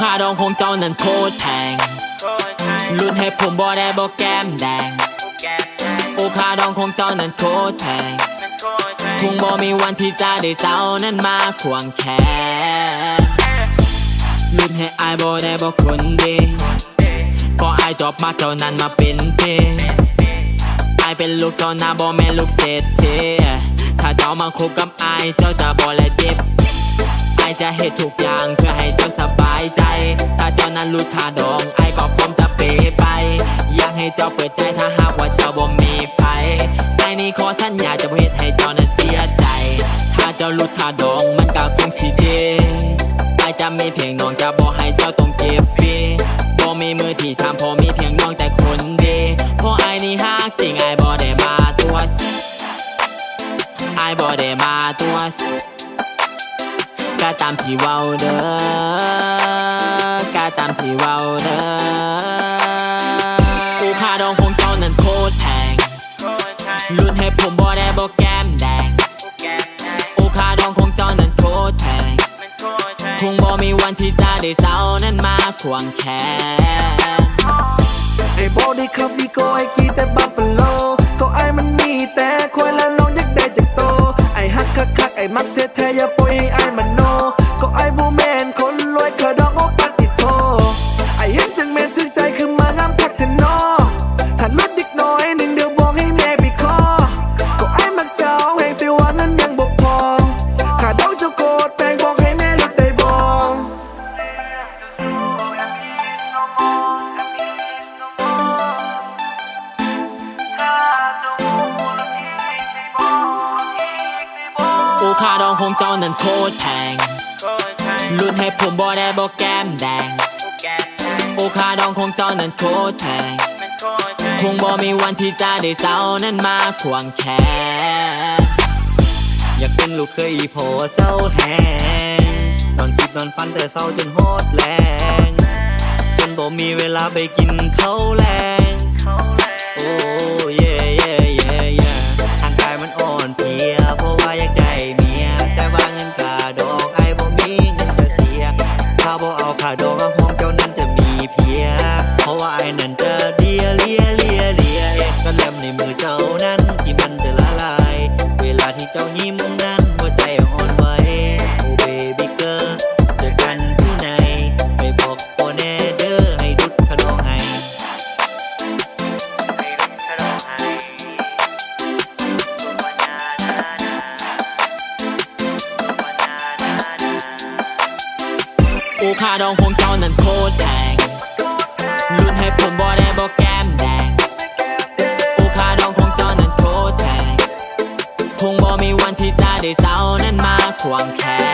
คาดองของเจ้านั้นโคตรแพงลุ้นให้ผมบ่ได้บ่แก้มแดงโอคาดองของเจ้านั้นโคตรแพงคงบ่มีวันที่จะได้เจ้านั้นมาควงแขนลุ้นให้อายบ่ได้บ่คนดีพออายจบมาเจ้านั้นมาเป็นเทอายเป็นลูกสาวนาบ่แม่นลูกเศรษฐีถ้าเจ้ามาคบกับอายเจ้าจะบ่และเจ็บอายจะเฮ็ดทุกอย่างเพื่อให้เจ้าสบายใจถ้าเจ้านั้นรู้ค่าดองอายก็พร้อมจะเปย์ไปอยากให้เจ้าเปิดใจถ้าหากว่าเจ้าบ่มีไผในนี้ขอสัญญาจะบ่เฮ็ดให้เจ้านั้นเสียใจถ้าเจ้ารู้ค่าดองมันก็คงสิดีอายจะมีเพียงน้องจะบ่ให้เจ้าต้องเก็บปีบ่มีมือที่สามพอมีเพียงน้องแต่คนดีเพราะอายนี่ฮักจริงอายบ่ได้มาตัวอายบ่ได้มาตัวก็ตามที่เว้าเด้อก็ตามที่เว้าเด้อโอคาดองของเจ้านั้นโคตรแพงลุ้นให้ผมบ่ได้บ่แก้มแดงโอคาดองของเจ้านั้นโคตรแพงคงบ่มีวันที่จะได้เจ้านั้นมาควงแขนไอ้บอดี้ขับวีโก้ไอ้ขี่แต่บัฟฟาโลก็ไอ้มันมีแต่คอยแล้วน้องอยากได้จากโตไอ้ฮักคักไอ้มักแท้ๆอย่าปล่อยให้ไอ้มันโนก็ไอ้บูแมนคนรวยขาดองโอ้ปัดติดโทไอ้เห็นจังแมนถึงใจคือมางามคักแท้นอถ้าลดอีกหน่อยหนึ่งเดียวบอกให้แม่ไปขอก็ไอ้มักเจ้าแห่งแต่ว่าเงินยังบ่พอขาดองเจ้าโกรธแปลงบอกให้แม่ลดได้บ่โอคาดองของเจ้านั้นโคตรแพงลุ้นให้ผมบ่ได้บ่แก้มแดงโอคาดองของเจ้านั้นโคตรแพงคงบ่มีวันที่จะได้เจ้านั้นมาควงแขนอยากเป็นลูกเคยอีพอเจ้าแหงนอนคิดนอนฝันแต่เศร้าจนโหดแรงจนบ่มีเวลาไปกินข้าวแรงโอ้เย่เย่เย่เย่ทางกายมันอ่อนเพลียเพราะว่าอยากได้เมียแต่ว่าเงินค่าดอกไอ้บ่มีเงินจะเสียถ้าบ่เอาค่าดอกห้องเจ้านั้นจะมีเพียเพราะว่าไอ้นั้นจะเลียก็เล่มในมือเจ้านั้นที่มันจะละลายเวลาที่เจ้ายิ้มนั้นหัวใจอ่อนไหวโอ้เบบี้เกิร์ลเจอกันที่ไหนไปบอกโอแน่เด้อให้ดุดขนองให้โอคาดองของเจ้านั้นโคตรแพงลุ้นให้ผมบ่ได้บ่แก้มแดงโอคาดองของเจ้านั้นโคตรแพงคงบ่มีวันที่จะได้เจ้านั้นมาควงแขน